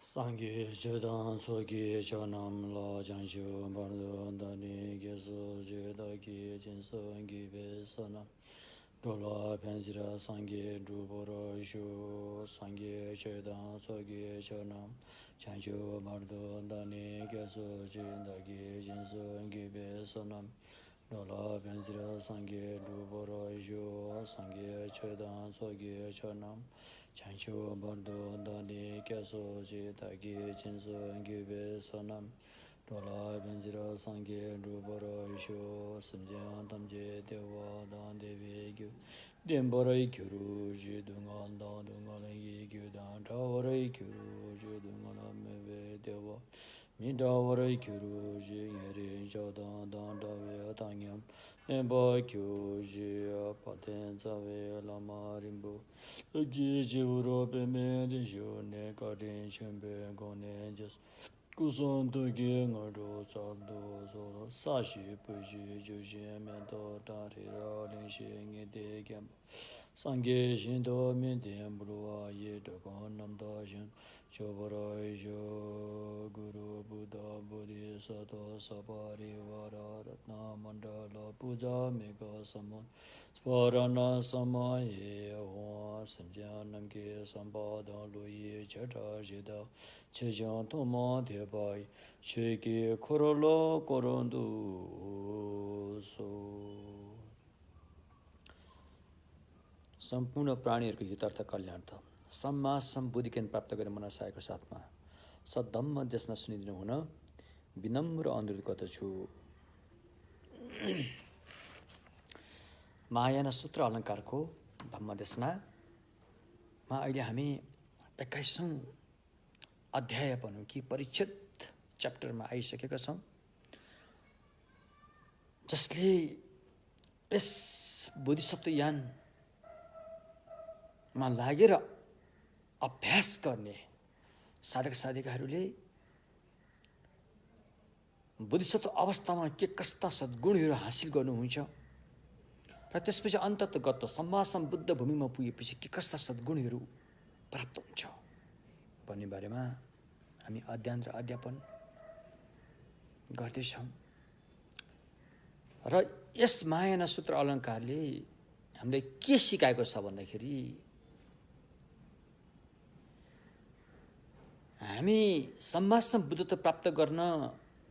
Sangye chedan soki chanam la janshu bardo dani geso jedaki jinso gibe sanam dola pensira sangye duboro shu sangye chedan soki chanam janshu bardo dani geso jedaki jinso gibe sanam dola pensira sangye duboro shu sangye chedan soki chanam chancho bardo dani keso je dagi jinso gibe sanam dola benjira sangye drupara isho samjaya tamje dewa dan devi gyu denbarai kyuru je dungan dan dungan yi gyu dan dhawarai kyuru je dungan mebe dewa mi dhawarai kyuru je ngere jadan dan dhave tangyam Emba kyo je paten tsawe lama rimbo Ji ji uro pe me de jo ne ka den shenpe gone jes Kuson to ge ngaro sardo zoro sa shi pu ji jo je me do ta ri ra len shi nge de gyam Sangye shin do min den bluwa ye do gon nam da shin Chobarai jo guru buddha bodhisattva sabari vara ratna mandala puja mega samon Sparana samaye hoa sanjanam ke sampada loye chata jida chejan toma debai cheke korolo korondu so सम्पूर्ण प्राणीहरूको हितार्थ कल्याणार्थ सम्मा सम्बुद्धि ज्ञान प्राप्त गर्ने मनसायको साथमा सद्धम्म देशना सुनिदिनु हुन विनम्र अनुरोध गर्दछु। महायान सूत्र अलङ्कारको धम्म देशनामा अहिले हामी 21औं अध्याय भनौँ कि परिच्छेद च्याप्टरमा आइसकेका छौँ, जसले यस बोधिसत्व यानमा लागेर अभ्यास गर्ने साधक साधिकाहरूले बोधिसत्व अवस्थामा के कस्ता सद्गुणहरू हासिल गर्नुहुन्छ र त्यसपछि अन्ततगत सम्मा सम्बुद्ध भूमिमा पुगेपछि के कस्ता सद्गुणहरू प्राप्त हुन्छ भन्ने बारेमा हामी अध्ययन र अध्यापन गर्दैछौँ। र यस महायान सूत्र अलङ्कारले हामीलाई के सिकाएको छ भन्दाखेरि हामी सम्मा सम्बुद्धत्व प्राप्त गर्न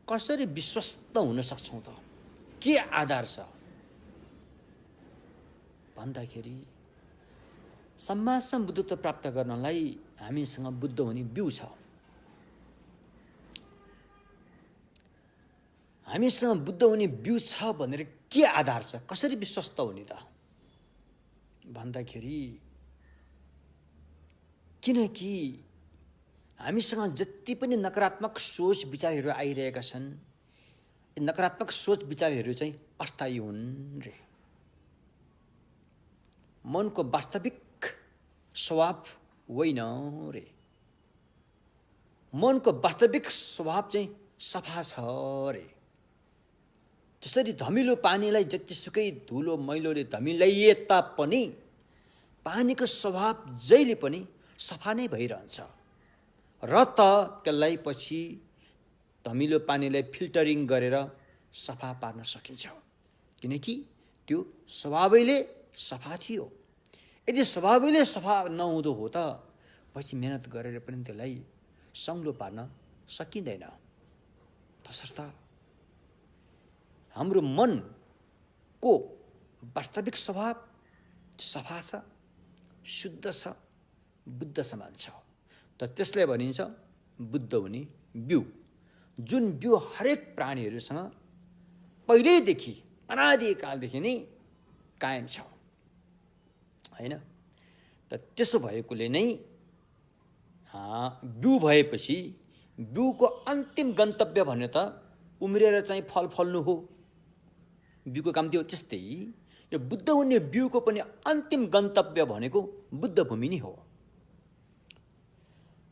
कसरी विश्वस्त हुन सक्छौँ त, के आधार छ भन्दाखेरि सम्मा सम्बुद्धत्व प्राप्त गर्नलाई हामीसँग बुद्ध हुने बिउ छ। हामीसँग बुद्ध हुने बिउ छ भनेर के आधार छ, कसरी विश्वस्त हुने त भन्दाखेरि किनकि हामीसँग जति पनि नकारात्मक सोच विचारहरू आइरहेका छन्, नकारात्मक सोच विचारहरू चाहिँ अस्थायी हुन् रे। मनको वास्तविक स्वभाव होइन रे। मनको वास्तविक स्वभाव चाहिँ सफा छ रे। जसरी धमिलो पानीलाई जतिसुकै धुलो मैलोले धमिल्याइए तापनि पानीको स्वभाव जहिले पनि सफा नै भइरहन्छ र त त्यसलाई पछि धमिलो पानीलाई फिल्टरिङ गरेर सफा पार्न सकिन्छ, किनकि त्यो स्वभावैले सफा थियो। यदि स्वभावैले सफा नहुँदो हो त पछि मेहनत गरेर पनि त्यसलाई सङ्लो पार्न सकिँदैन। तसर्थ हाम्रो मनको वास्तविक स्वभाव सफा छ, शुद्ध छ, बुद्ध समान छ, त त्यसलाई भनिन्छ बुद्ध हुने बिउ, जुन बिउ हरेक प्राणीहरूसँग पहिल्यैदेखि अनादिकालदेखि नै कायम छ, होइन त त्यसो भएकोले नै बिउ भएपछि बिउको अन्तिम गन्तव्य भन्ने त उम्रिएर चाहिँ फल फल्नु हो, बिउको काम त्यो। त्यस्तै यो बुद्ध हुने बिउको पनि अन्तिम गन्तव्य भनेको बुद्ध भूमि नै हो।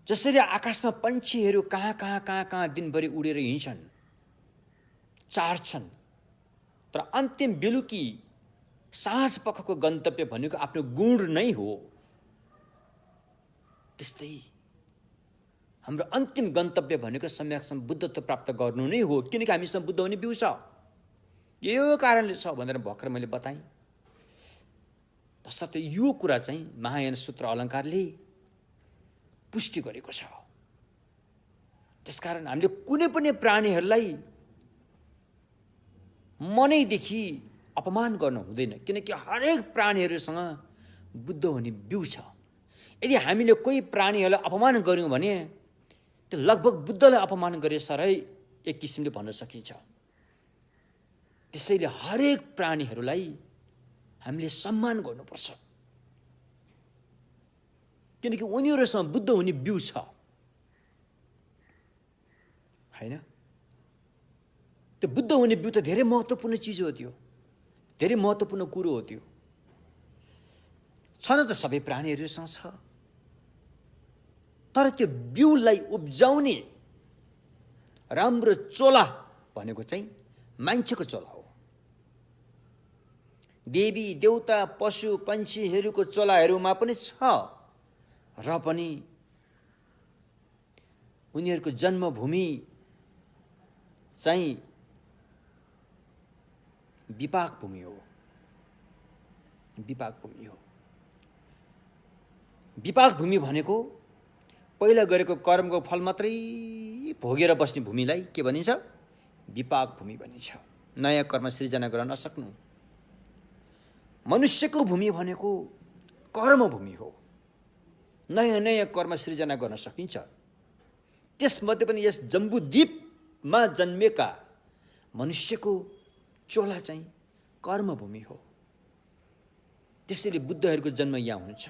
जसरी आकाशमा पन्छीहरू कहाँ कहाँ कहाँ कहाँ दिनभरि उडेर हिँड्छन्, चार्छन्, तर अन्तिम बेलुकी साँझ पखको गन्तव्य भनेको आफ्नो गुण नै हो। त्यस्तै हाम्रो अन्तिम गन्तव्य भनेको सम्यकसम्म बुद्धत्व प्राप्त गर्नु नै हो, किनकि हामीसँग बुद्ध हुने बिउ छ। यो कारणले छ भनेर भर्खर मैले बताएँ। तसर्थ यो कुरा चाहिँ महायान सूत्र अलङ्कारले पुष्टि गरेको छ। त्यसकारण हामीले कुनै पनि प्राणीहरूलाई मनैदेखि अपमान गर्न हुँदैन, किनकि हरेक प्राणीहरूसँग बुद्ध हुने बिउ छ। यदि हामीले कोही प्राणीहरूलाई अपमान गर्यौँ भने त्यो लगभग बुद्धलाई अपमान गरे सरै एक किसिमले भन्न सकिन्छ। त्यसैले हरेक प्राणीहरूलाई हामीले सम्मान गर्नुपर्छ, किनकि उनीहरूसँग बुद्ध हुने बिउ छ, हैन? त्यो बुद्ध हुने बिउ त धेरै महत्त्वपूर्ण चिज हो, त्यो धेरै महत्त्वपूर्ण कुरो हो। त्यो छन त सबै प्राणीहरूसँग छ, तर त्यो बिउलाई उब्जाउने राम्रो चोला भनेको चाहिँ मान्छेको चोला हो। देवी देवता पशु पन्छीहरूको चोलाहरूमा पनि छ, र पनि उनीहरूको जन्मभूमि चाहिँ विपाक भूमि हो। विपाक भूमि हो। विपाक भूमि भनेको पहिला गरेको कर्मको फल मात्रै भोगेर बस्ने भूमिलाई के भनिन्छ? विपाक भूमि भनिन्छ। नयाँ कर्म सृजना गर्न नसक्नु। मनुष्यको भूमि भनेको कर्मभूमि हो। नयाँ नयाँ कर्म सृजना गर्न सकिन्छ। त्यसमध्ये पनि यस जम्बुद्वीपमा जन्मेका मनुष्यको चोला चाहिँ कर्मभूमि हो। त्यसैले बुद्धहरूको जन्म यहाँ हुन्छ,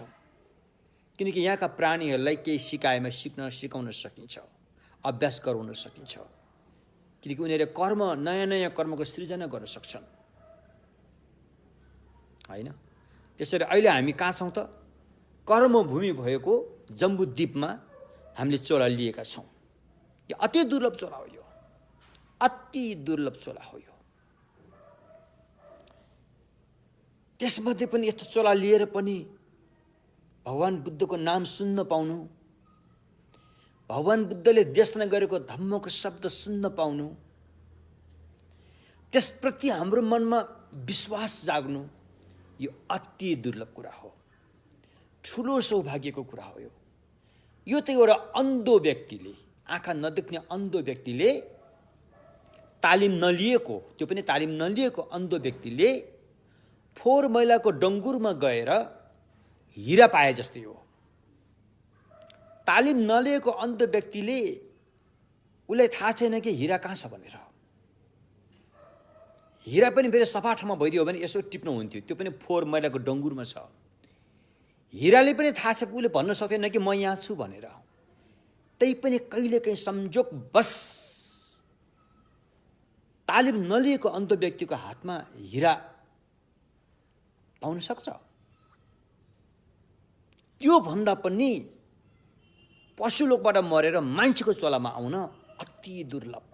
किनकि यहाँका प्राणीहरूलाई केही सिकाएमा सिकाउन सकिन्छ, अभ्यास गराउन सकिन्छ, किनकि उनीहरूले कर्म नयाँ नयाँ कर्मको सृजना गर्न सक्छन्, होइन? त्यसैले अहिले हामी कहाँ छौँ त? कर्मभूमि भएको जम्बुद्वीपमा हामीले चोला लिएका छौँ। यो अति दुर्लभ चोला हो। यो अति दुर्लभ चोला हो। यो त्यसमध्ये पनि यस्तो चोला लिएर पनि भगवान बुद्धको नाम सुन्न पाउनु, भगवान बुद्धले देशना गरेको धम्मको शब्द सुन्न पाउनु, त्यसप्रति हाम्रो मनमा विश्वास जाग्नु, यो अति दुर्लभ कुरा हो। ठुलो सौभाग्यको कुरा हो। यो त एउटा अन्धो व्यक्तिले, आँखा नदेख्ने अन्धो व्यक्तिले, तालिम नलिएको, त्यो पनि तालिम नलिएको अन्धो व्यक्तिले फोहोर मैलाको डङ्गुरमा गएर हिरा पाए जस्तै हो। तालिम नलिएको अन्ध व्यक्तिले उसलाई थाहा छैन कि हिरा कहाँ छ भनेर। हिरा पनि फेरि सफा ठाउँमा भइदियो भने यसो टिप्नु हुन्थ्यो, त्यो पनि फोहोर मैलाको डङ्गुरमा छ। हिराले पनि थाहा छ, उसले भन्न सक्दैन कि म यहाँ छु भनेर। त्यही पनि कहिलेकाहीँ संजोगवश तालिम नलिएको अन्ध व्यक्तिको हातमा हिरा पाउन सक्छ। त्यो भन्दा पनि पशुलोकबाट मरेर मान्छेको चोलामा आउन अति दुर्लभ,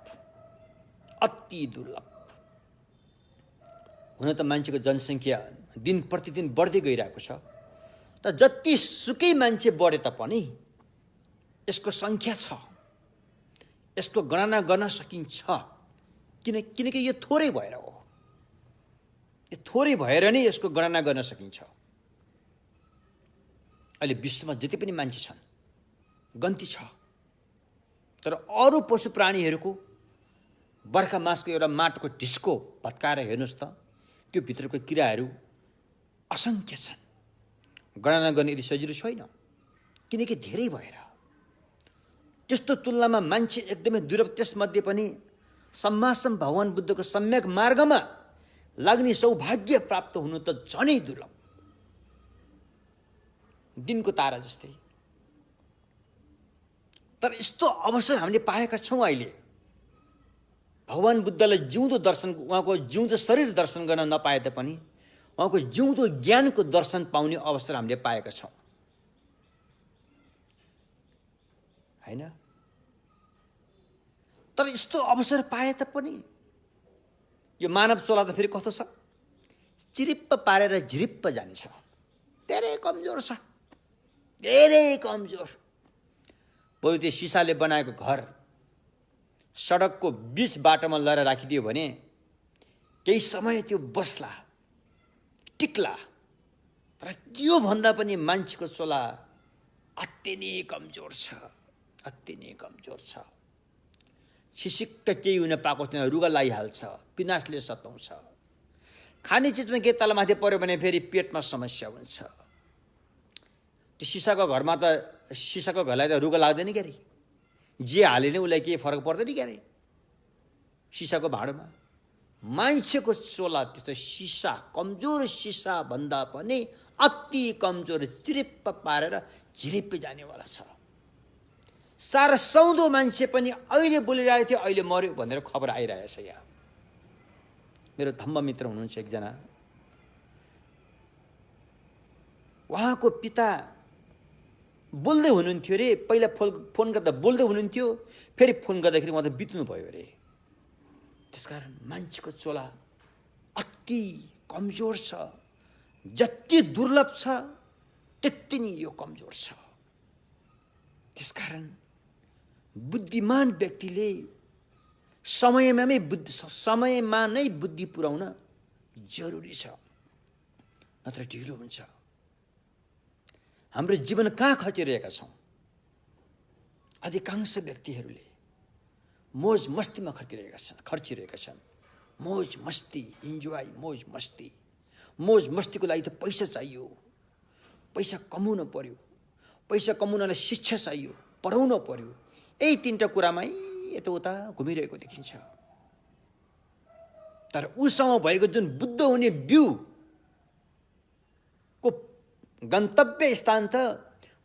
अति दुर्लभ। हुन त मान्छेको जनसङ्ख्या दिन प्रतिदिन बढ्दै गइरहेको छ, तर जति सुकै मान्छे बढे तापनि यसको सङ्ख्या छ, यसको गणना गर्न सकिन्छ, किनकि यो थोरै भएर हो। यो थोरै भएर नै यसको गणना गर्न सकिन्छ। अहिले विश्वमा जति पनि मान्छे छन् गन्ती छ, तर अरू पशु प्राणीहरूको बर्खा मासको एउटा माटोको ढिस्को भत्काएर हेर्नुहोस् त, त्यो भित्रको किराहरू असङ्ख्य छन्। गणना गर्ने यदि सजिलो छैन, किनकि धेरै भएर। त्यस्तो तुलनामा मान्छे एकदमै दुर्लभ। त्यसमध्ये पनि सम्मासम भगवान बुद्धको सम्यक मार्गमा लाग्ने सौभाग्य प्राप्त हुनु त झनै दुर्लभ, दिनको तारा जस्तै। तर यस्तो अवसर हामीले पाएका छौँ अहिले। भगवान बुद्धलाई जिउँदो दर्शन, उहाँको जिउँदो शरीर दर्शन गर्न नपाए तापनि उहाँको जिउँदो ज्ञानको दर्शन पाउने अवसर हामीले पाएका छौँ, होइन? तर यस्तो अवसर पाए तापनि यो मानव चोला त फेरि कस्तो छ? चिरिप्प पारेर झिरिप्प जानेछ। धेरै कमजोर छ, धेरै कमजोर। बरु त्यो सिसाले बनाएको घर सडकको बीच बाटोमा लगेर राखिदियो भने केही समय त्यो बस्ला, टिक्ला। तर त्योभन्दा पनि मान्छेको चोला अति नै कमजोर छ, अति नै कमजोर छ। छिसिक्क केही हुन पाएको छैन, रुगा लागिहाल्छ, पिनासले सताउँछ। खाने चिजमा केही तलमाथि पर्यो भने फेरि पेटमा समस्या हुन्छ। त्यो सिसाको घरमा त सिसाको घरलाई त रुगा लाग्दैन क्यारे, जे हाले नै उसलाई केही फरक पर्दैन क्यारे सिसाको भाँडोमा। मान्छेको चोला त्यस्तो सिसा, कमजोर सिसा भन्दा पनि अति कमजोर, चिरिप्प पारेर झिरिप्पै जानेवाला छ। सारा सौँदो मान्छे पनि अहिले बोलिरहेको थियो, अहिले मर्यो भनेर खबर आइरहेछ। यहाँ मेरो धम्म मित्र हुनुहुन्छ एकजना, उहाँको पिता बोल्दै हुनुहुन्थ्यो अरे। पहिला फोन गर्दा बोल्दै हुनुहुन्थ्यो, फेरि फोन गर्दाखेरि उहाँ त बित्नु भयो अरे। त्यसकारण मान्छेको चोला अति कमजोर छ। जति दुर्लभ छ त्यति नै यो कमजोर छ। त्यसकारण बुद्धिमान व्यक्तिले समयमा नै बुद्धि पुर्याउन जरुरी छ, नत्र ढिलो हुन्छ। हाम्रो जीवन कहाँ खचिरहेका छौँ? अधिकांश व्यक्तिहरूले मोज मस्तीमा खर्चिरहेका छन्। मोज मस्ती, इन्जोय, मोज मस्ती। मोज मस्तीको लागि त पैसा चाहियो, पैसा कमाउनु पर्यो, पैसा कमाउनलाई शिक्षा चाहियो, पढाउनु पर्यो। यही तीनटा कुरामै यताउता घुमिरहेको देखिन्छ। तर उसँग भएको जुन बुद्ध हुने बिउको गन्तव्य स्थान त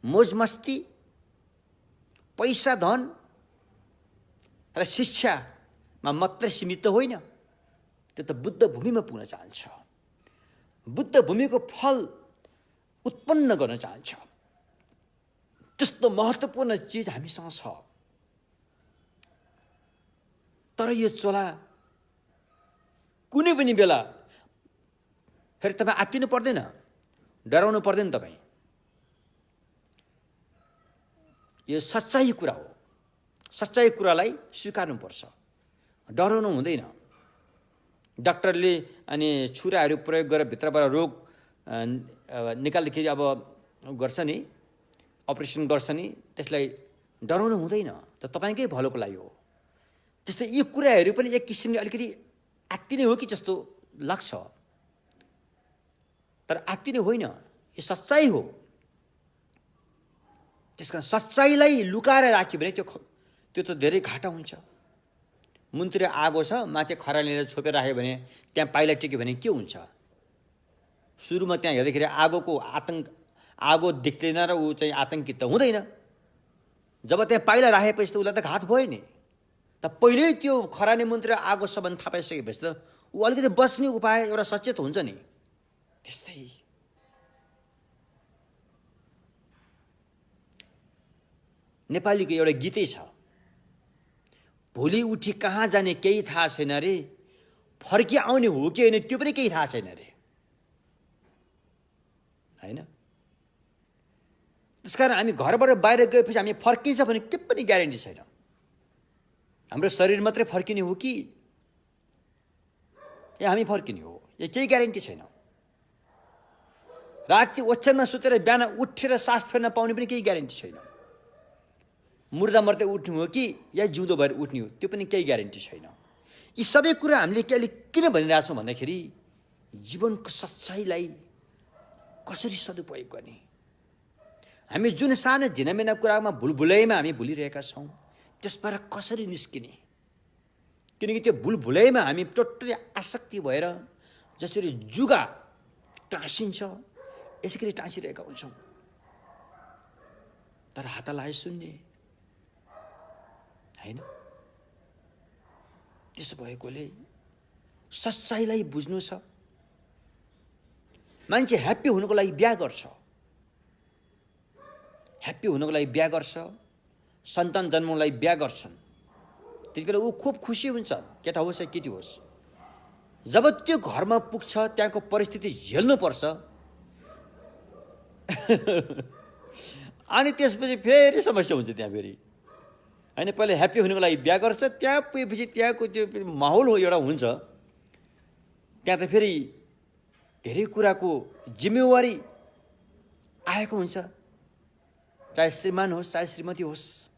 मोज मस्ती, पैसा, धन र शिक्षामा मात्रै सीमित होइन। त्यो त बुद्ध भूमिमा पुग्न चाहन्छ, बुद्ध भूमिको फल उत्पन्न गर्न चाहन्छ। त्यस्तो महत्त्वपूर्ण चिज हामीसँग छ। तर यो चोला कुनै पनि बेला फेरि तपाईँ आत्तिनु पर्दैन, डराउनु पर्दैन। तपाईँ यो सच्चाइ कुरा हो, सच्चाइ कुरालाई स्वीकार्नुपर्छ, डराउनु हुँदैन। डाक्टरले अनि छुराहरू प्रयोग गरेर भित्रबाट रोग निकाल्दाखेरि अब गर्छ नि, अपरेसन गर्छ नि, त्यसलाई डराउनु हुँदैन। त तपाईँकै भलोको लागि हो। त्यस्तै यी कुराहरू पनि एक किसिमले अलिकति आत्तिने हो कि जस्तो लाग्छ, तर आत्तिने होइन, यो सच्चाइ हो। त्यसकारण सच्चाइलाई लुकाएर राख्यो भने त्यो त धेरै घाटा हुन्छ। मुन्तिर आगो छ, माथि खरालेर छोपेर राख्यो भने त्यहाँ पाइला टेक्यो भने के हुन्छ? सुरुमा त्यहाँ हेर्दाखेरि आगो देख्दैन र ऊ चाहिँ आतङ्कित त हुँदैन। जब त्यहाँ पाइला राखेपछि त उसलाई त घात भयो नि। त पहिल्यै त्यो खराने मुन्तिर आगो छ भने थाहा पाइसकेपछि त ऊ अलिकति बस्ने उपाय एउटा सचेत हुन्छ नि। त्यस्तै नेपालीको एउटा गीतै छ, भोलि उठी कहाँ जाने केही थाहा छैन रे, फर्की आउने हो कि होइन त्यो पनि केही थाहा छैन रे, होइन? त्यसकारण हामी घरबाट बाहिर गएपछि हामी फर्किन्छ भने के पनि ग्यारेन्टी छैन। हाम्रो शरीर मात्रै फर्किने हो कि या हामी फर्किने हो, यो केही ग्यारेन्टी छैन। राति ओछ्यानमा सुतेर बिहान उठेर सास फेर्न पाउने पनि केही ग्यारेन्टी छैन। मुर्दा मर्दै उठ्नु हो कि या जिउँदो भएर उठ्ने हो, त्यो पनि केही ग्यारेन्टी छैन। यी सबै कुरा हामीले किन भनिरहेछौँ भन्दाखेरि जीवनको सच्चाइलाई कसरी सदुपयोग गर्ने, हामी जुन सानो झिनामिना कुरामा भुलभुलैमा हामी भुलिरहेका छौँ त्यसबाट कसरी निस्किने। किनकि त्यो भुलभुलैमा हामी टोटली आसक्ति भएर जसरी जुगा टाँसिन्छ यसरी टाँसिरहेका हुन्छौँ। तर हात लाए सुन्ने होइन। त्यसो भएकोले सच्चाइलाई बुझ्नु छ। मान्छे ह्याप्पी हुनुको लागि बिहा गर्छ, ह्याप्पी हुनुको लागि बिहा गर्छ, सन्तान जन्माउनको लागि बिहा गर्छन्। त्यति बेला ऊ खुब खुसी हुन्छ, केटा होस् या केटी होस्। जब त्यो घरमा पुग्छ त्यहाँको परिस्थिति झेल्नुपर्छ अनि त्यसपछि फेरि समस्या हुन्छ त्यहाँ फेरि। होइन पहिला ह्याप्पी हुनुको लागि बिहा गर्छ, त्यहाँ पुगेपछि त्यहाँको त्यो माहौल हो एउटा हुन्छ, त्यहाँ त फेरि धेरै कुराको जिम्मेवारी आएको हुन्छ, चाहे श्रीमान होस् चाहे श्रीमती होस्।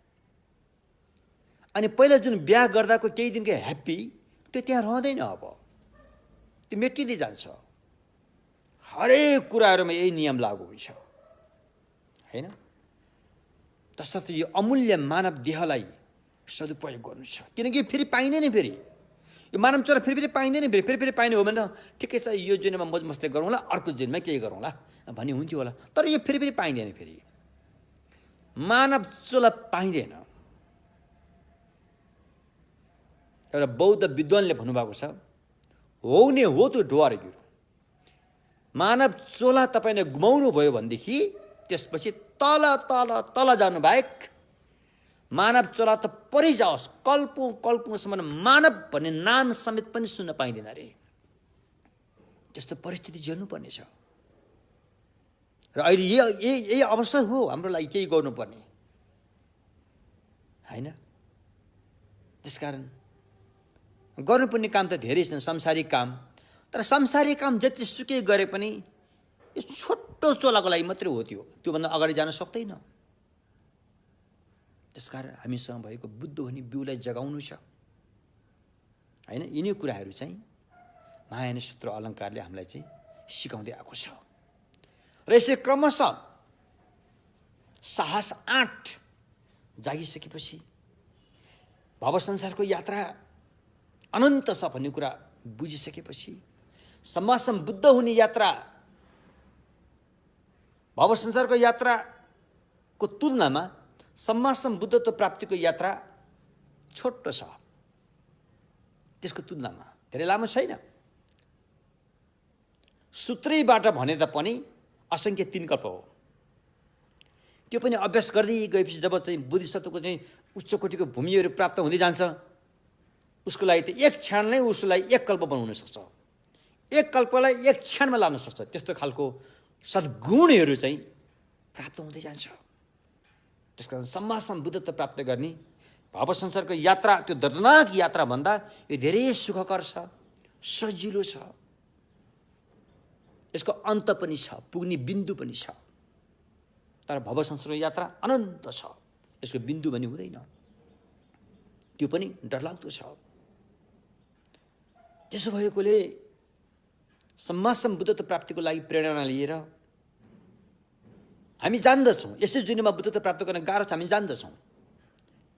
अनि पहिला जुन बिहा गर्दाको केही दिनको ह्याप्पी त्यो त्यहाँ रहँदैन, अब त्यो मेटिँदै जान्छ। हरेक कुराहरूमा यही नियम लागू हुन्छ होइन। तसर्थ यो अमूल्य मानव देहलाई सदुपयोग गर्नु छ, किनकि फेरि पाइँदैन, फेरि यो मानव चोरा फेरि पाइँदैन, फेरि पाइने हो भने त ठिकै छ, यो जुनमा मज मस्ती गरौँला, अर्को जुनमा केही गरौँला भन्ने हुन्थ्यो होला। तर यो फेरि पाइँदैन, फेरि मानव चोला पाइँदैन। एउटा बौद्ध विद्वानले भन्नुभएको छ, हो ने हो त्यो ढुवार गिरो। मानव चोला तपाईँले गुमाउनु भयो भनेदेखि त्यसपछि तल तल तल जानु बाहेक मानव चोला त परिजाओस्, कल्पौँसम्म मानव भन्ने नाम समेत पनि सुन्न पाइँदैन अरे। त्यस्तो परिस्थिति झेल्नुपर्ने छ र अहिले यही अवसर हो हाम्रो लागि केही गर्नुपर्ने होइन। त्यसकारण गर्नुपर्ने काम त धेरै छन्, संसारिक काम। तर संसारिक काम जतिसुकै गरे पनि यो छोटो चोलाको लागि मात्रै हो, त्योभन्दा अगाडि जान सक्दैन। त्यसकारण हामीसँग भएको बुद्ध भन्ने बिउलाई जगाउनु छ होइन। यिनी कुराहरू चाहिँ महायान सूत्र अलङ्कारले हामीलाई चाहिँ सिकाउँदै आएको छ। र यसै क्रमशः साहस 8 जागिसकेपछि भव संसारको यात्रा अनन्त छ भन्ने कुरा बुझिसकेपछि समासम बुद्ध हुने यात्रा भव संसारको यात्राको तुलनामा सम्मासम बुद्धत्व प्राप्तिको यात्रा छोटो छ। त्यसको तुलनामा धेरै लामो छैन। सूत्रैबाट भने तापनि असङ्ख्य 3 कल्प हो। त्यो पनि अभ्यास गर्दै गएपछि जब चाहिँ बुद्धिसत्वको चाहिँ उच्च कोटिको भूमिहरू प्राप्त हुँदै जान्छ, उसको लागि त एक क्षणमै उसलाई 1 कल्प बनाउन सक्छ, 1 कल्पलाई 1 क्षणमा लान सक्छ। त्यस्तो खालको सद्गुणहरू चाहिँ प्राप्त हुँदै जान्छ। त्यसकारण सम्मासम बुद्धत्व प्राप्त गर्ने भव संसारको यात्रा, त्यो दर्दनाक यात्रा भन्दा यो धेरै सुखकर छ, सजिलो छ। यसको अन्त पनि छ, पुग्ने बिन्दु पनि छ। तर भव संसारको यात्रा अनन्त छ, यसको बिन्दु पनि हुँदैन। त्यो पनि डरलाग्दो छ। त्यसो भएकोले सम्मासम बुद्धत्व प्राप्तिको लागि प्रेरणा लिएर हामी जान्दछौँ यसै दुनियाँमा बुद्धत्व प्राप्त गर्न गाह्रो छ, हामी जान्दछौँ।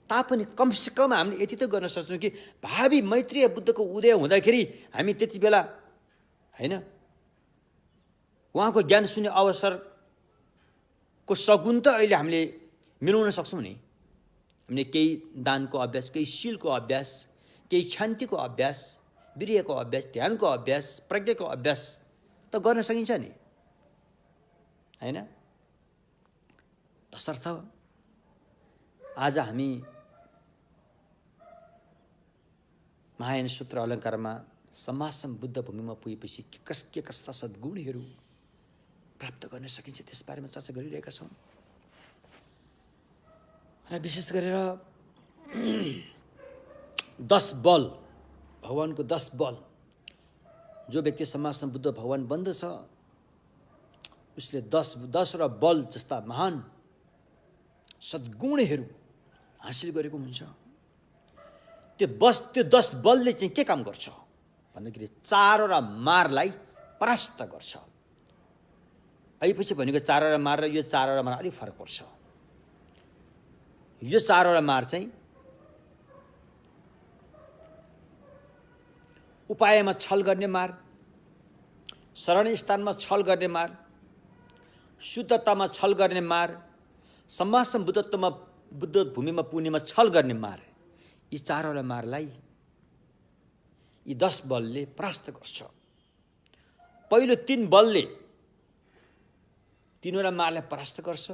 तापनि कमसेकम हामीले यति त गर्न सक्छौँ कि भावी मैत्रीय बुद्धको उदय हुँदाखेरि हामी त्यति बेला होइन उहाँको ज्ञान सुन्ने अवसरको सगुन त अहिले हामीले मिलाउन सक्छौँ नि। हामीले केही दानको अभ्यास, केही शीलको अभ्यास, केही शान्तिको अभ्यास, वीर्यको अभ्यास, ध्यानको अभ्यास, प्रज्ञाको अभ्यास त गर्न सकिन्छ नि होइन। तसर्थ आज हामी महायान सूत्र अलङ्कारमा सम्मासम बुद्ध भूमिमा पुगेपछि के कस्ता सद्गुणहरू प्राप्त गर्न सकिन्छ त्यसबारेमा चर्चा गरिरहेका छौँ। र विशेष गरेर 10 बल, भगवानको 10 बल, जो व्यक्ति सम्मासम बुद्ध भगवान बन्दछ उसले 10 र बल जस्ता महान सद्गुणहरू हासिल गरेको हुन्छ। त्यो 10 बलले चाहिँ के काम गर्छ भन्दाखेरि चारवटा मारलाई परास्त गर्छ। अहिले भनेको चारवटा मार र यो चारवटा मार अलिक फरक पर्छ। यो चारवटा मार चाहिँ उपायमा छल गर्ने मार, शरण स्थानमा छल गर्ने मार, शुद्धतामा छल गर्ने मार, सम्मासम बुद्धत्वमा बुद्ध भूमिमा पुग्नेमा छल गर्ने मार, यी चारवटा मारलाई यी 10 बलले परास्त गर्छ। पहिलो 3 बलले 3वटा मारलाई परास्त गर्छ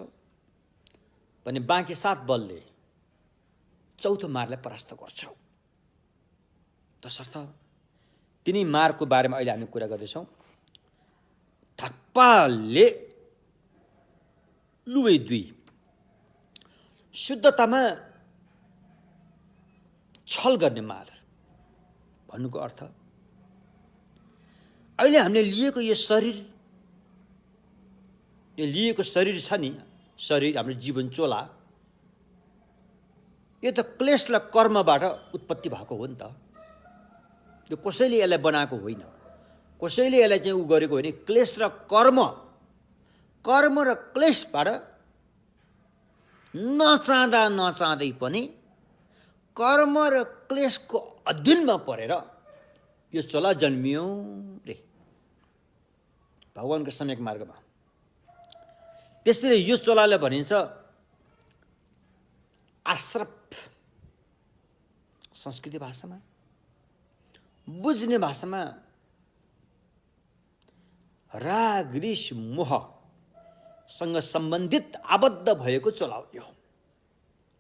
भने बाँकी 7 बलले 4थो मारलाई परास्त गर्छ। तसर्थ तिनी मारको बारेमा अहिले हामी कुरा गर्दैछौँ। थाक्पाले लुवे 2 शुद्धतामा छल गर्ने मार भन्नुको अर्थ अहिले हामीले लिएको यो शरीर, यो लिएको शरीर छ नि, शरीर हाम्रो जीवन चोला, यो त क्लेश र कर्मबाट उत्पत्ति भएको हो नि त। यो कसैले यसलाई बनाएको होइन, कसैले यसलाई चाहिँ उ गरेको होइन। क्लेश र कर्म, कर्म र क्लेशबाट नचाहँदै पनि कर्म र क्लेशको अधीनमा परेर यो चोला जन्मियो रे भगवानको सम्यक मार्गमा। त्यसैले यो चोलाले भनिन्छ आश्रफ। संस्कृति भाषामा, बुझ्ने भाषामा राग रिस मोहसँग सम्बन्धित आबद्ध भएको चोला हो यो,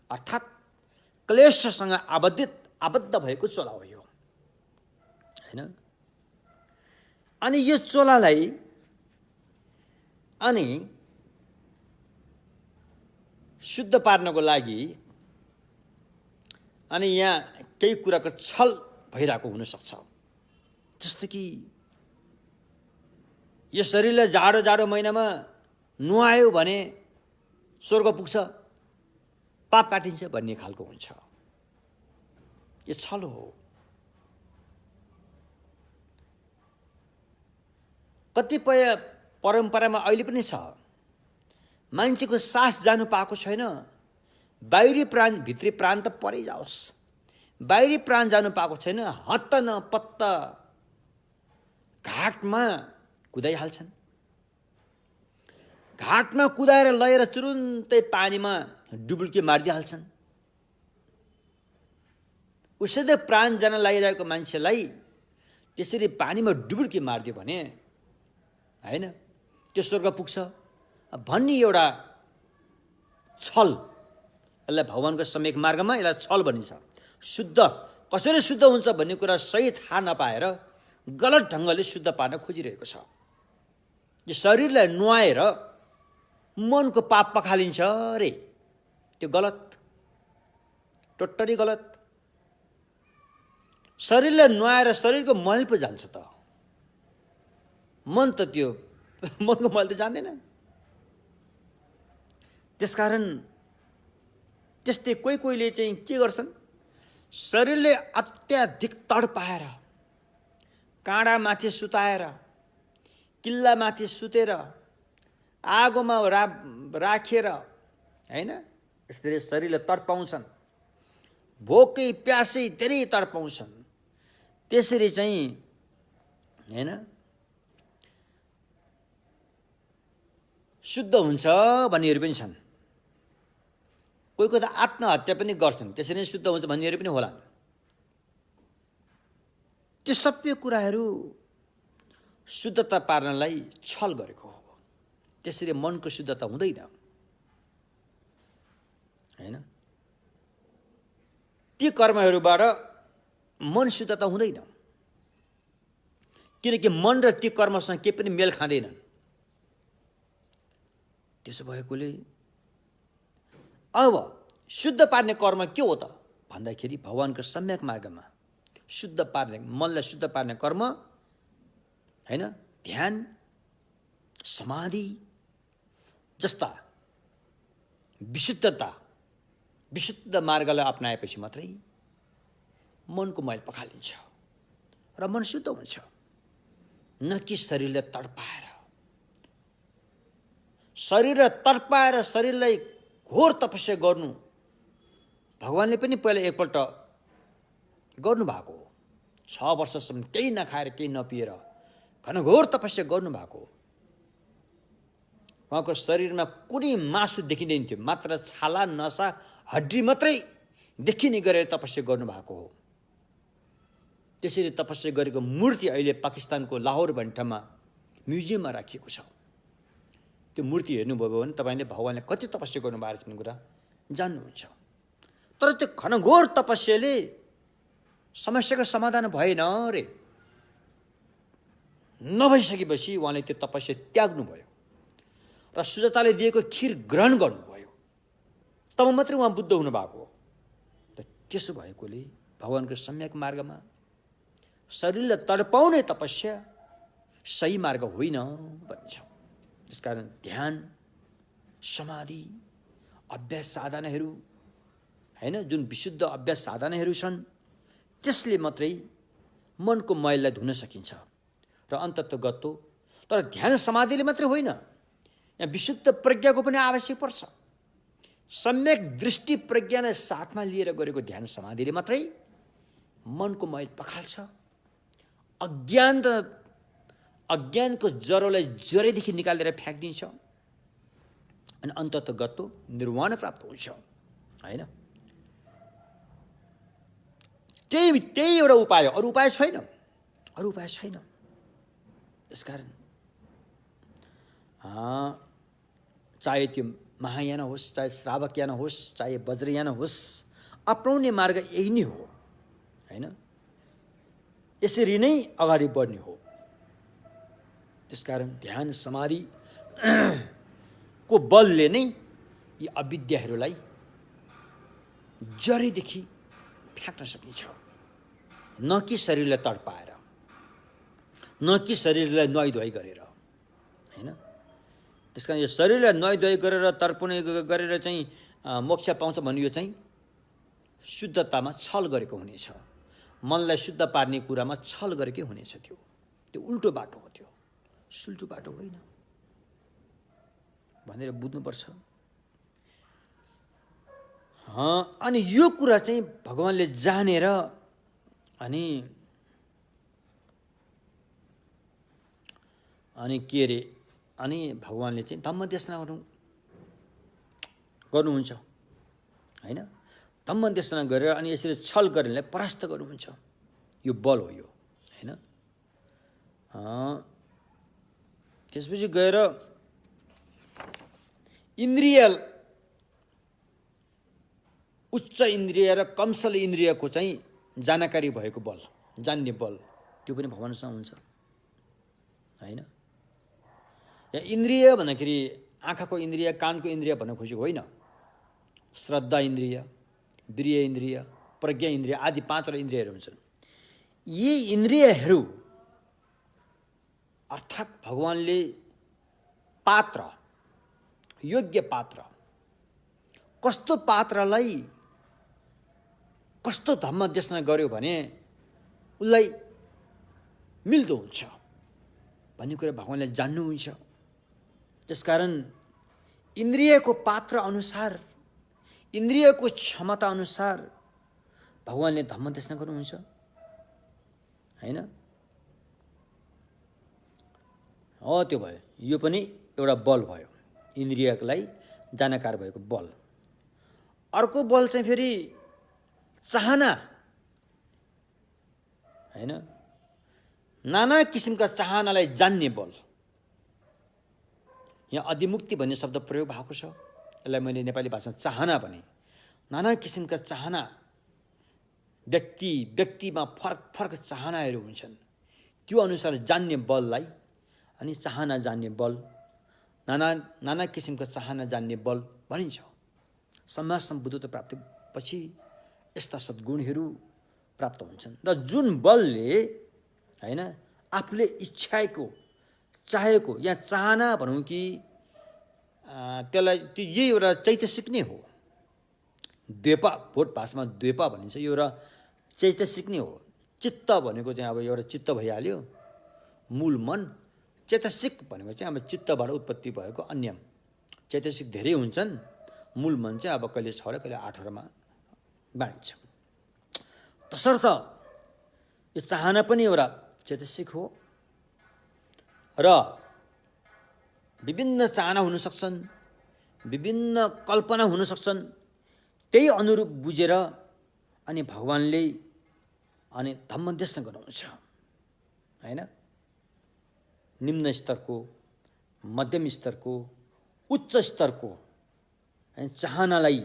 अर्थात् क्लेशसँग आबद्ध भएको चोला हो यो, हैन। अनि यो चोलालाई अनि शुद्ध पार्नको लागि अनि यहाँ केही कुराको छल भइरहेको हुनसक्छ। जस्तो कि यो शरीरलाई जाडो महिनामा नुहायो भने स्वर्ग पुग्छ, पाप काटिन्छ भन्ने खालको हुन्छ। यो छल हो। कतिपय परम्परामा अहिले पनि छ, मान्छेको सास जानु पाएको छैन, बाहिरी प्राण भित्री प्राण त परै जाओस्, बाहिरी प्राण जानु पाएको छैन, हत्त न पत्त घाटमा कुदाइहाल्छन्। घाटमा कुदाएर लगेर तुरुन्तै पानीमा डुबुल्की मारिदिइहाल्छन्। उसैले प्राण जान लागिरहेको मान्छेलाई त्यसरी पानीमा डुबुल्की मारिदियो भने हैन त्यो स्वर्ग पुग्छ भन्ने एउटा छल। यसलाई भगवानको सम्यक मार्गमा यसलाई छल भनिन्छ। शुद्ध कसरी शुद्ध हुन्छ भन्ने कुरा सही थाहा नपाएर गलत ढङ्गले शुद्ध पार्न खोजिरहेको छ। यो शरीरलाई नुहाएर मनको पाप पखालिन्छ रे, त्यो गलत, टोटली गलत। शरीरलाई नुहाएर शरीरको मैल पो जान्छ त, मन त त्यो मनको मैल त जान्दैन। त्यसकारण त्यस्तै कोहीले चाहिँ के गर्छन्, शरीरले अत्याधिक तडपाएर, काँडामाथि सुताएर, किल्लामाथि सुतेर, आगोमा राखेर हैन, यसरी शरीरले तडपाउँछन्। भोकै प्यासै धेरै तडपाउँछन्। त्यसरी चाहिँ हैन शुद्ध हुन्छ भन्नेहरू पनि छन्। कोही त आत्महत्या पनि गर्छन्, त्यसरी नै शुद्ध हुन्छ भन्नेहरू पनि होला। त्यो सबै कुराहरू शुद्धता पार्नलाई छल गरेको हो। त्यसरी मनको शुद्धता हुँदैन, हैन। ती कर्महरूबाट मन शुद्धता हुँदैन, किनकि मन र ती कर्मसँग केही पनि मेल खाँदैनन्। त्यसो भएकोले अब शुद्ध पार्ने कर्म के हो त भन्दाखेरि भगवानको सम्यक मार्गमा शुद्ध पार्ने, मनलाई शुद्ध पार्ने कर्म हैन, ध्यान, समाधि जस्ता विशुद्ध मार्गलाई अपनाएपछि मात्रै मनको मैल पखालिन्छ र मन शुद्ध हुन्छ। न कि शरीरलाई तडपाएर, शरीरलाई घोर तपस्या गर्नु भगवानले पनि पहिला एकपल्ट गर्नुभएको हो। 6 वर्षसम्म केही नखाएर केही नपिएर घनघोर तपस्या गर्नुभएको हो। उहाँको शरीरमा कुनै मासु देखिँदैन थियो, मात्र छाला नसा हड्डी मात्रै देखिने गरेर तपस्या गर्नुभएको हो। त्यसरी तपस्या गरेको मूर्ति अहिले पाकिस्तानको लाहोर भन्ने ठाउँमा म्युजियममा राखिएको छ। त्यो मूर्ति हेर्नुभयो भने तपाईँले भगवानले कति तपस्या गर्नुभएको छ भन्ने कुरा जान्नुहुन्छ। तर त्यो घनघोर तपस्याले समस्याको समाधान भएन रे। नभइसकेपछि उहाँले त्यो तपस्या त्याग्नुभयो र शुद्धताले दिएको खीर ग्रहण गर्नुभयो। तब मात्रै उहाँ बुद्ध हुनुभएको हो। त्यसो भएकोले भगवानको सम्यक मार्गमा। शरीरलाई तडपाउने तपस्या सही मार्ग होइन भन्छ। त्यसकारण ध्यान, समाधि, अभ्यास साधनाहरू हैन, जुन विशुद्ध अभ्यास साधनाहरू छन्, त्यसले मात्रै मनको मैललाई धुन सकिन्छ र अन्ततोगत्तो। तर ध्यान समाधिले मात्रै होइन, यहाँ विशुद्ध प्रज्ञाको पनि आवश्यक पर्छ। सम्यक दृष्टि प्रज्ञालाई साथमा लिएर गरेको ध्यान समाधिले मात्रै मनको मैल पखाल्छ, अज्ञानको जरोलाई जरैदेखि निकालेर फ्याँकिदिन्छ अनि अन्ततोगत्तो निर्वाण प्राप्त हुन्छ हैन। त्यही एउटा उपाय हो, अरू उपाय छैन। त्यसकारण चाहे त्यो महायान होस्, चाहे श्रावकयान होस्, चाहे वज्रयान होस्, अपनाउने मार्ग यही नै हो हैन। यसरी नै अगाडि बढ्ने हो। त्यसकारण ध्यान समाधि को बलले नै यी अविद्याहरूलाई जरैदेखि फ्याँक्न सकिन्छ, न कि शरीरलाई तडपाएर, न कि शरीरलाई नुहाइधुवाइ गरेर हैन। त्यसकारण यो शरीरलाई नुहाइधुवाइ गरेर तर्पण गरेर चाहिँ मोक्ष पाउँछ भन्ने यो चाहिँ शुद्धतामा छल गरेको हुनेछ। मनलाई शुद्ध पार्ने कुरामा छल गरेकै हुनेछ। त्यो उल्टो बाटो हो, त्यो सुल्टो बाटो होइन भनेर बुझ्नुपर्छ। अनि यो कुरा चाहिँ भगवानले जानेर अनि के अरे अनि भगवानले चाहिँ धम्म देशना गर्नुहुन्छ हैन। धम्म देशना गरेर अनि यसरी छल गर्नेलाई परास्त गर्नुहुन्छ। यो बल हो यो हैन। त्यसपछि गएर इन्द्रिय, उच्च इन्द्रिय र कमसल इन्द्रियको चाहिँ जानकारी भएको बल, जान्ने बल, त्यो पनि भगवानसँग हुन्छ हैन। यहाँ इन्द्रिय भन्दाखेरि आँखाको इन्द्रिय, कानको इन्द्रिय भन्न खोजेको होइन। श्रद्धा इन्द्रिय, वीर्य इन्द्रिय, प्रज्ञा इन्द्रिय आदि 5 इन्द्रियहरू हुन्छन्। यी इन्द्रियहरू अर्थात् भगवानले पात्र, योग्य पात्र, कस्तो पात्रलाई कस्तो धम्म देशना गर्यो भने उसलाई मिल्दो हुन्छ भन्ने कुरा भगवानले जान्नुहुन्छ। त्यसकारण इन्द्रियको पात्र अनुसार, इन्द्रियको क्षमता अनुसार भगवानले धम्म देशना गर्नुहुन्छ हैन। त्यो भयो, यो पनि एउटा बल भयो, इन्द्रियलाई जानकार भएको बल। अर्को बल चाहिँ फेरि चाहना हैन, नाना किसिमका चाहनालाई जान्ने बल। यहाँ अधिमुक्ति भन्ने शब्द प्रयोग भएको छ। यसलाई मैले नेपाली भाषामा चाहना भने, नाना किसिमका चाहना, व्यक्तिमा फरक चाहनाहरू हुन्छन्। त्यो अनुसार जान्ने बललाई अनि चाहना जान्ने बल, नाना किसिमका चाहना जान्ने बल भनिन्छ। समाज सम्बुद्धता प्राप्तिपछि यस्ता सद्गुणहरू प्राप्त हुन्छन् र जुन बलले हैन आफूले इच्छाएको, चाहेको, यहाँ चाहना भनौँ कि त्यसलाई त्यो यही एउटा चैतसिक नै हो। द्वेपा, भोट भाषामा द्वेपा भनिन्छ, यो एउटा चैतसिक नै हो। चित्त भनेको चाहिँ अब एउटा चित्त भइहाल्यो, मूल मन। चैतसिक भनेको चाहिँ अब चित्तबाट उत्पत्ति भएको अन्य चैतसिक धेरै हुन्छन्। मूल मन चाहिँ अब कहिले 6 र कहिले 8 बाँडिन्छ। तसर्थ यो चाहना पनि एउटा चैतसिक हो र विभिन्न चाहना हुन सक्छन्, विभिन्न कल्पना हुन सक्छन्। त्यही अनुरूप बुझेर अनि भगवानले अनि धम्म देशना गर्नुहुन्छ हैन। निम्न स्तरको, मध्यम स्तरको, उच्च स्तरको चाहनालाई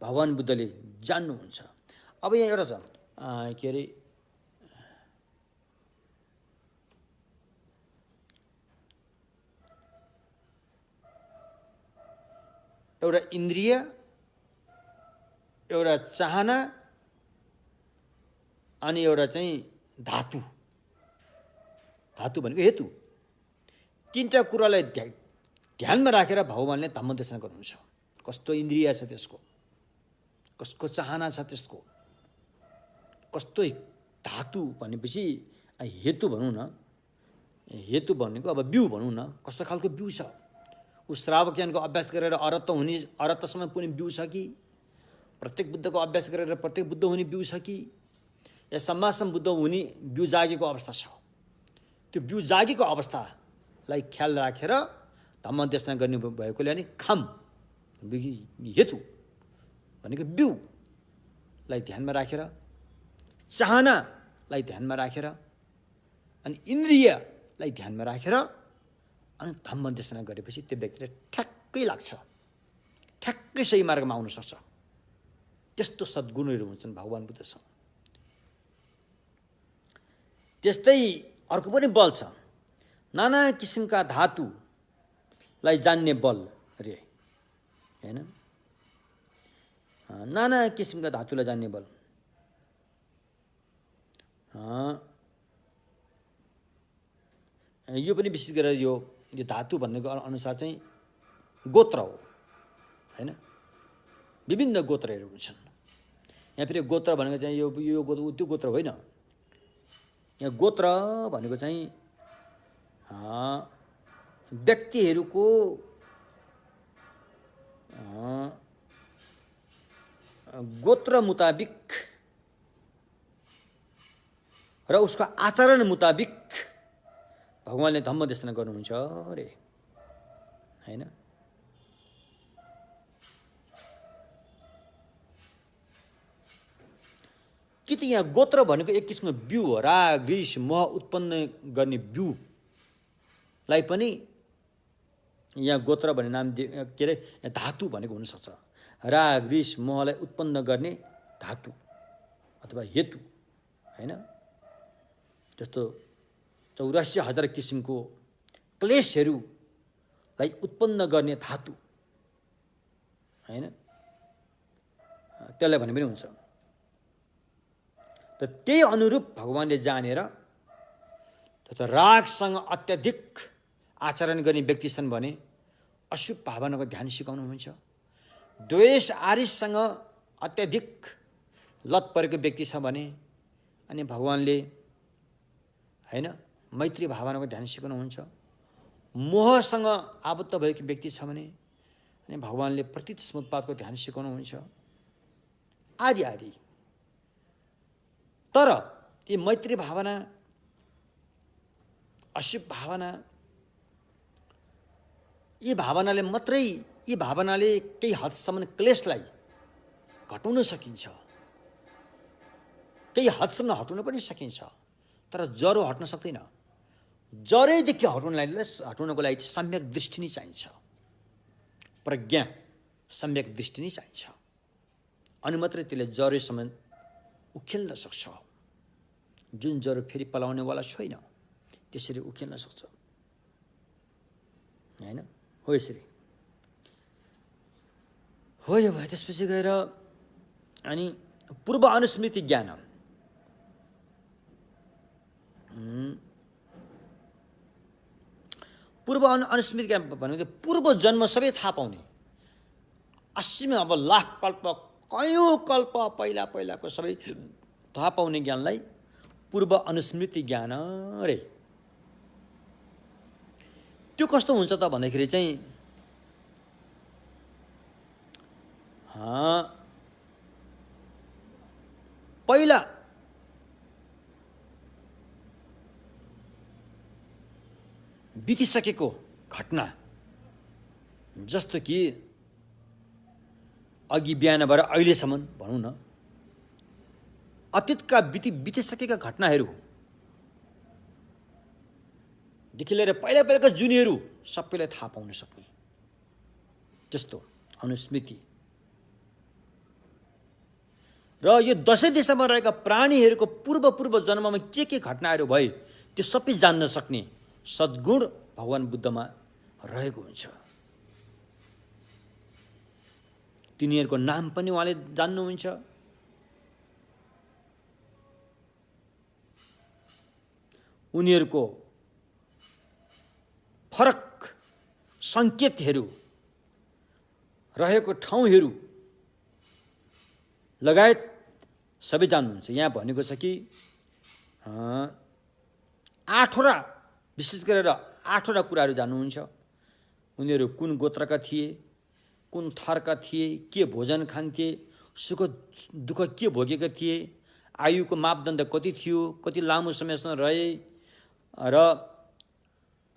भगवान बुद्धले जान्नुहुन्छ। अब यहाँ एउटा छ के अरे एउटा इन्द्रिय, एउटा चाहना अनि एउटा चाहिँ धातु। धातु भनेको हेतु। तीनटा कुरालाई ध्यानमा राखेर भगवानले धम्म देशना गर्नुहुन्छ। कस्तो इन्द्रिय छ त्यसको, कसको चाहना छ त्यसको, कस्तो धातु भनेपछि हेतु भनौँ न, हेतु भनेको अब बिउ भनौँ न, कस्तो खालको बिउ छ। ऊ श्रावक ज्ञानको अभ्यास गरेर अरहतसम्म पुग्ने बिउ छ कि, प्रत्येक बुद्धको अभ्यास गरेर प्रत्येक बुद्ध हुने बिउ छ कि, या सम्मासम्म बुद्ध हुने बिउ जागेको अवस्था छ। त्यो बिउ जागेको अवस्थालाई ख्याल राखेर धम्म देशना गर्ने भएकोले अनि खाम हेतु भनेको बिउलाई ध्यानमा राखेर, चाहनालाई ध्यानमा राखेर, अनि इन्द्रियलाई ध्यानमा राखेर अनि धम्म देशना गरेपछि त्यो व्यक्तिले ठ्याक्कै लाग्छ, ठ्याक्कै सही मार्गमा आउन सक्छ। त्यस्तो सद्गुणहरू हुन्छन् भगवान बुद्धसँग। त्यस्तै अर्को पनि बल छ, नाना किसिमका धातुलाई जान्ने बल रे, हैन? नाना किसिमका धातुलाई जान्ने बल। यो पनि विशेष गरेर यो धातु भन्नेको अनुसार चाहिँ गोत्र हो, हैन? विभिन्न गोत्रहरू हुन्छन्। यहाँ फेरि गोत्र भनेको चाहिँ यो गोत्र त्यो गोत्र होइन। यहाँ गोत्र भनेको चाहिँ व्यक्तिहरूको गोत्र मुताबिक र उसको आचरण मुताबिक भगवानले धम्म देशना गर्नुहुन्छ अरे, हैन? कि त यहाँ गोत्र भनेको एक किसिमको बिउ हो, राग रिस मोह उत्पन्न गर्ने बिउलाई पनि यहाँ गोत्र भन्ने नाम के अरे धातु भनेको हुनसक्छ। राग रिस मोहलाई उत्पन्न गर्ने धातु अथवा हेतु, हैन? जस्तो 84,000 किसिमको क्लेशहरूलाई उत्पन्न गर्ने धातु, हैन? त्यसलाई भने पनि हुन्छ। त त्यही अनुरूप भगवानले जानेर रागसँग अत्याधिक आचरण गर्ने व्यक्ति छन् भने अशुभ भावनाको ध्यान सिकाउनुहुन्छ। द्वेष आरिससँग अत्याधिक लत परेको व्यक्ति छ भने अनि भगवानले, हैन, मैत्री भावनाको ध्यान सिकाउनुहुन्छ। मोहसँग आबद्ध भएको व्यक्ति छ भने अनि भगवानले प्रतीत समुत्पादको ध्यान सिकाउनुहुन्छ, आदि आदि। तर यी मैत्री भावना, अशुभ भावना, यी भावनाले केही हदसम्म क्लेशलाई घटाउन सकिन्छ, केही हदसम्म हटाउन पनि सकिन्छ। तर जरो हट्न सक्दैन। जरैदेखि हटाउनको लागि सम्यक दृष्टि नै चाहिन्छ, प्रज्ञा सम्यक दृष्टि नै चाहिन्छ। अनि मात्रै त्यसले जरोसम्म उखेल्न सक्छ। जुन जरो फेरि पलाउनेवाला छैन, त्यसरी उखेल्न सक्छ, हैन? हो यसरी हो। यो भयो। त्यसपछि गएर अनि पूर्व अनुस्मृति ज्ञान। पूर्व अनुस्मृति ज्ञान भनेको पूर्व जन्म सबै थाहा पाउने, 80 अब लाख कल्प कयौं कल्प पहिलाको सबै थाहा पाउने ज्ञानलाई पूर्व अनुस्मृति ज्ञान रे। त्यो कस्तो हुन्छ त भन्दाखेरि चाहिँ पहिला बितिसकेको घटना, जस्तो कि अघि बिहानबाट अहिलेसम्म भनौँ न, अतीतका बितिसकेका घटनाहरू देखि लिएर पहिलाका जुनीहरू सबैलाई थाहा पाउन सक्ने, त्यस्तो अनुस्मृति। र यो दशै दिशामा रहेका प्राणीहरूको पूर्व जन्ममा के घटनाहरू भए त्यो सबै जान्न सक्ने सद्गुण भगवान बुद्धमा रहेको हुन्छ। तिनीहरूको नाम पनि उहाँले जान्नुहुन्छ। उनीहरूको फरक सङ्केतहरू रहेको ठाउँहरू लगायत सबै जान्नुहुन्छ। यहाँ भनेको छ कि 8वटा विशेष गरेर 8वटा कुराहरू जान्नुहुन्छ। उनीहरू कुन गोत्रका थिए, कुन थरका थिए, के भोजन खान्थे, सुख दुःख के भोगेका थिए, आयुको मापदण्ड कति थियो, कति लामो समयसम्म रहे र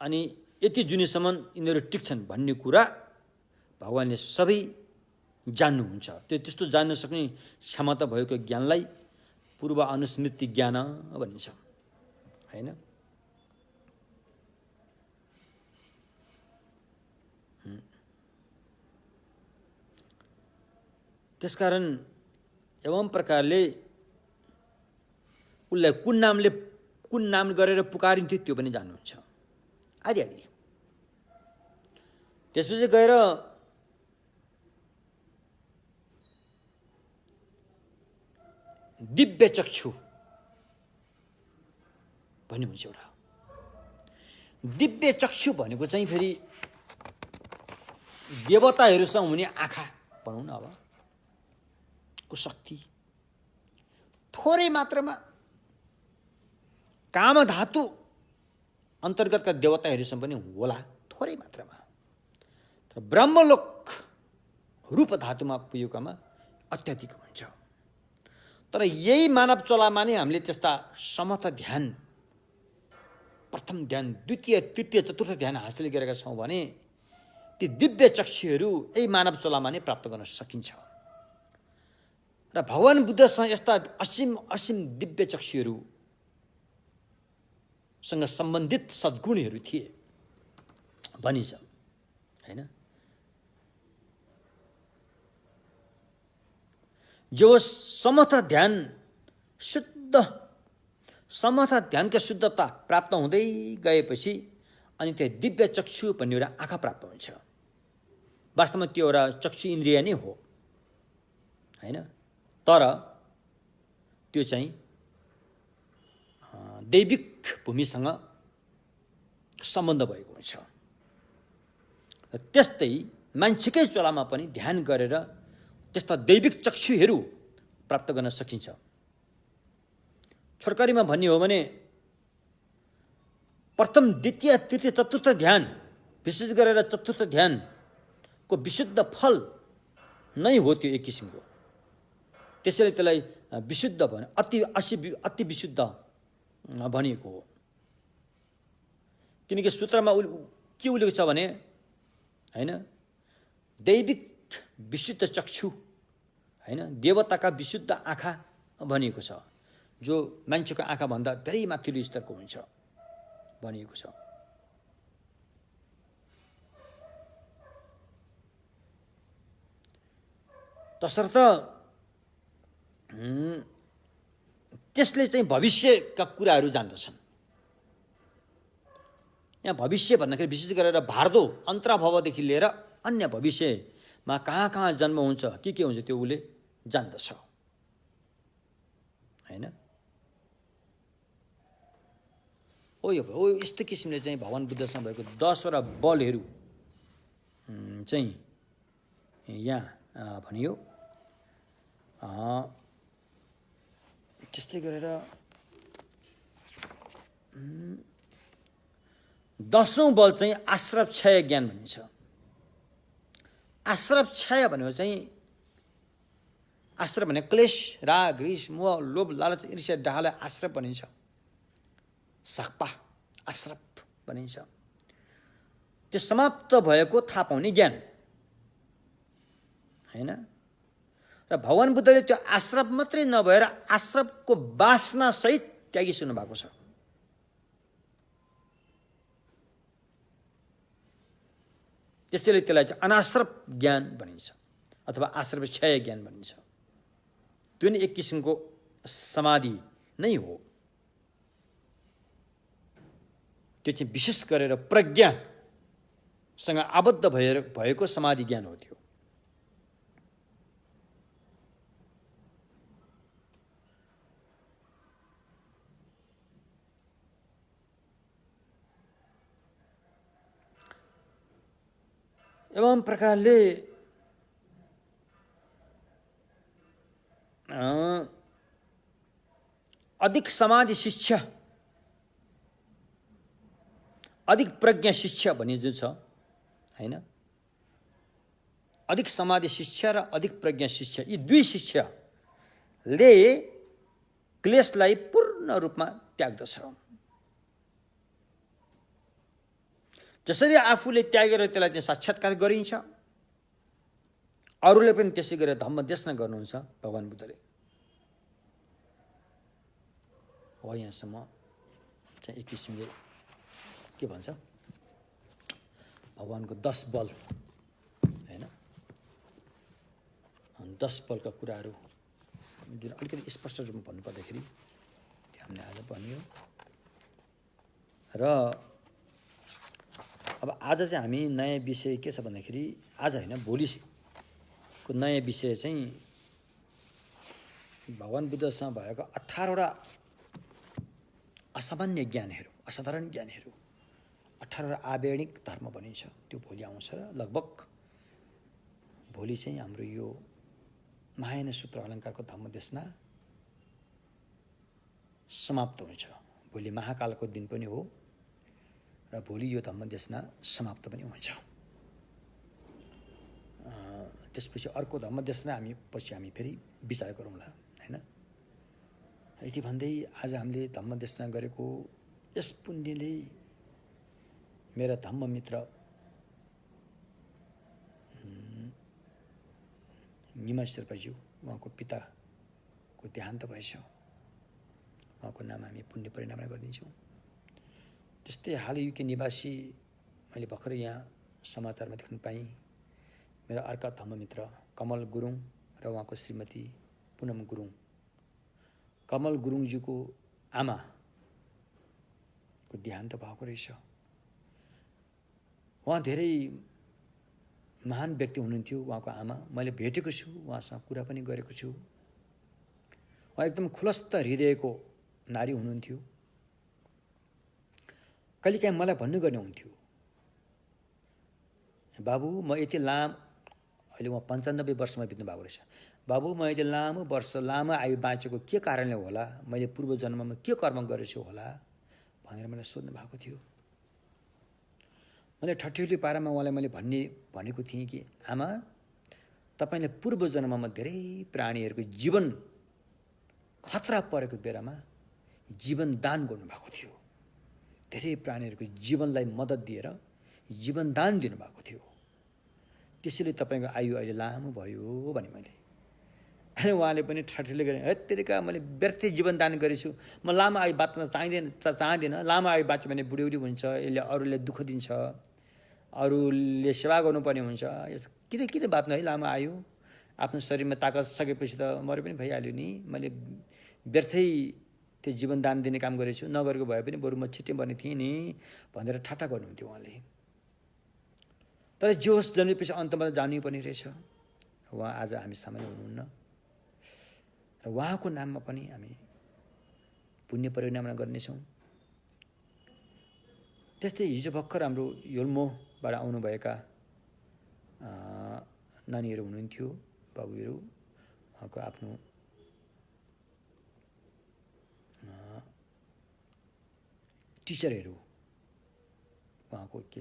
अनि यति जुनीसम्म यिनीहरू टिक्छन् भन्ने कुरा भगवानले सबै जान्नुहुन्छ। त्यस्तो जान्न सक्ने क्षमता भएको ज्ञानलाई पूर्व अनुस्मृति ज्ञान भनिन्छ, हैन? त्यसकारण एवं प्रकारले उसलाई कुन नाम गरेर पुकारिन्थ्यो त्यो पनि जान्नुहुन्छ आदि आदि। त्यसपछि गएर दिव्य चक्षु भन्ने हुन्छ एउटा। दिव्य चक्षु भनेको चाहिँ फेरि देवताहरूसँग हुने आँखा भनौँ न अब को शक्ति। थोरै मात्रामा कामधातु अन्तर्गतका देवताहरूसँग पनि होला, थोरै मात्रामा। तर ब्रह्मलोक रूप धातुमा पुगेकोमा अत्याधिक हुन्छ। तर यही मानव चलामा नै हामीले त्यस्ता समथ ध्यान, प्रथम ध्यान, द्वितीय, तृतीय, चतुर्थ ध्यान हासिल गरेका छौँ भने ती दिव्य चक्षुहरू यही मानव चलामा नै प्राप्त गर्न सकिन्छ। र भगवान बुद्धसँग यस्ता असीम दिव्य चक्षुहरूसँग सम्बन्धित सद्गुणहरू थिए भनिन्छ, हैन? जो समथ ध्यान शुद्ध, समथ ध्यानका शुद्धता प्राप्त हुँदै गएपछि अनि त्यो दिव्य चक्षु भन्ने एउटा आँखा प्राप्त हुन्छ। वास्तवमा त्यो एउटा चक्षु इन्द्रिय नै हो, हैन? तर त्यो चाहिँ दैविक भूमिसँग सम्बन्ध भएको हुन्छ। त्यस्तै मान्छेकै चोलामा पनि ध्यान गरेर त्यस्ता दैविक चक्षुहरू प्राप्त गर्न सकिन्छ। छोटकरीमा भन्ने हो भने प्रथम, द्वितीय, तृतीय, चतुर्थ ध्यान, विशेष गरेर चतुर्थ ध्यानको विशुद्ध फल नै हो त्यो एक किसिमको। त्यसैले त्यसलाई विशुद्ध भने अति विशुद्ध भनिएको हो। किनकि सूत्रमा के उल्लेख छ भने, हैन, दैविक विशुद्ध चक्षु, हैन, देवताका विशुद्ध आँखा भनिएको छ, जो मान्छेको आँखा भन्दा धेरै माथिल्लो स्तरको हुन्छ भनिएको छ। तसर्थ त्यसले चाहिँ भविष्यका कुराहरू जान्दछन्। यहाँ भविष्य भन्दाखेरि विशेष गरेर भारदो अन्तराभवदेखि लिएर अन्य भविष्यमा कहाँ कहाँ जन्म हुन्छ, के हुन्छ त्यो उसले जान्दछ, हैन? हो यस्तो किसिमले चाहिँ भगवान बुद्धसँग भएको 10वटा बलहरू चाहिँ यहाँ भनियो। त्यस्तै गरेर 10औं बल चाहिँ आश्रव क्षय ज्ञान भनिन्छ। आश्रव क्षय भनेको चाहिँ, आश्रव भने क्लेश, राग, रिस, मोह, लोभ, लालच, ईर्ष्या, डाहलाई आश्रव भनिन्छ। सक्पा आश्रव भनिन्छ। त्यो समाप्त भएको थाहा पाउने ज्ञान, हैन? र भगवान बुद्धले त्यो आश्रव मात्रै नभएर आश्रवको वासना सहित त्यागिसक्नु भएको छ। त्यसैले त्यसलाई चाहिँ अनाश्रव ज्ञान भनिन्छ अथवा आश्रव क्षय ज्ञान भनिन्छ। त्यो नै एक किसिमको समाधि नै हो। त्यो चाहिँ विशेष गरेर प्रज्ञासँग आबद्ध भएको समाधि ज्ञान हो त्यो। एवं प्रकारले अधिक समाधि शिक्षा, अधिक प्रज्ञा शिक्षा भन्ने जो छ हैन, अधिक समाधि शिक्षा र अधिक प्रज्ञा शिक्षा, यी दुई शिक्षाले क्लेशलाई पूर्ण रूपमा त्याग्दछ। जसरी आफूले त्यागेर त्यसलाई चाहिँ साक्षात्कार गरिन्छ, अरूले पनि त्यसै गरेर धम्म देशना गर्नुहुन्छ भगवान बुद्धले। हो यहाँसम्म चाहिँ एक किसिमले के भन्छ भगवानको 10 बल हैन, 10 बलका कुराहरू जुन अलिकति स्पष्ट रूपमा भन्नुपर्दाखेरि हामीले आज भनियो। र अब आज चाहिँ हामी नयाँ विषय के छ भन्दाखेरि, आज होइन भोलिको नयाँ विषय चाहिँ भगवान बुद्धसँग भएको 18वटा असामान्य ज्ञानहरू, असाधारण ज्ञानहरू, 18वटा आवेणिक धर्म भनिन्छ, त्यो भोलि आउँछ। र लगभग भोलि चाहिँ हाम्रो यो महायान सूत्र अलङ्कारको धम्म देशना समाप्त हुन्छ। भोलि महाकालको दिन पनि हो र भोलि यो धम्म देशना समाप्त पनि हुन्छ। त्यसपछि अर्को धम्म देशना हामी फेरि विचार गरौँला हैन। यति भन्दै आज हामीले धम्म देशना गरेको यस पुण्यले मेरा धम्म मित्र निमा शेर्पाज्यू, उहाँको पिताको देहान्त भएछ, उहाँको नाम हामी पुण्य परिणाम गरिदिन्छौँ। त्यस्तै हाल युके निवासी मैले भर्खर यहाँ समाचारमा देख्न पाएँ, मेरा अर्का धम्म मित्र कमल गुरुङ र उहाँको श्रीमती पुनम गुरुङ। कमल गुरुङज्यूको आमाको देहान्त भएको रहेछ। उहाँ धेरै महान व्यक्ति हुनुहुन्थ्यो, उहाँको आमा। मैले भेटेको छु, उहाँसँग कुरा पनि गरेको छु। उहाँ एकदम खुलस्त हृदयको नारी हुनुहुन्थ्यो। कहिलेकाहीँ मलाई भन्नुपर्ने हुन्थ्यो, बाबु म यति अहिले उहाँ 95 वर्षमा बित्नु भएको रहेछ। बाबु म यति लामो आयु बाँचेको के कारणले होला, मैले पूर्व जन्ममा के कर्म गरेछु होला भनेर मलाई सोध्नु भएको थियो। मैले ठट्यौली पारामा उहाँलाई मैले भनेको थिएँ कि आमा, तपाईँले पूर्व जन्ममा धेरै प्राणीहरूको जीवन खतरा परेको बेलामा जीवन दान गर्नुभएको थियो। धेरै प्राणीहरूको जीवनलाई मद्दत दिएर जीवन दान दिनुभएको थियो। त्यसैले तपाईँको आयु अहिले लामो भयो भने मैले। अनि उहाँले पनि ठट्यौली गरे, हेत्तेरिका मैले व्यर्थै जीवन दान गरेछु, म लामो आयु बाँच्न चाहदिनँ। लामो आयु बाँच्यो भने बुढ्यौली हुन्छ, यसले अरूले दुःख दिन्छ, अरूले सेवा गर्नुपर्ने हुन्छ। किन बाँच्नु है लामो आयु, आफ्नो शरीरमा ताकत सकेपछि त मरे पनि भइहाल्यो नि। मैले व्यर्थै त्यो जीवन दान दिने काम गरेछु, नगरेको भए पनि बरु म छिट्टै मर्ने थिएँ नि भनेर ठट्टा गर्नुहुन्थ्यो उहाँले। तर जे होस्, जन्मेपछि अन्तमा जानु पर्ने रहेछ। उहाँ आज हामी सामान्य हुनुहुन्न र उहाँको नाममा पनि हामी पुण्य परिणाम गर्नेछौँ। त्यस्तै हिजो भर्खर हाम्रो योल्मोबाट आउनुभएका नानीहरू हुनुहुन्थ्यो, बाबुहरू, उहाँको आफ्नो टिचरहरू, उहाँको के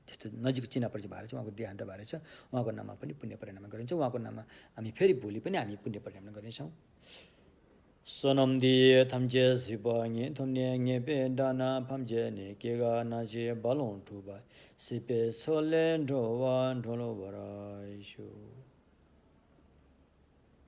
त्यस्तो नजिक चिना परिचय भएर चाहिँ उहाँको देहान्त भएर छ। उहाँको नाममा पनि पुण्य परिणाम गरिन्छ। उहाँको नाममा हामी फेरि भोलि पनि हामी पुण्य परिणाम गर्नेछौँ। सोनम दिए थम्जे सिपाङे थम्ने पे दाना फम्जे ने केगा नाजे बालों ठुबा सिपे सोले ढोवा ढोलो बराइशो।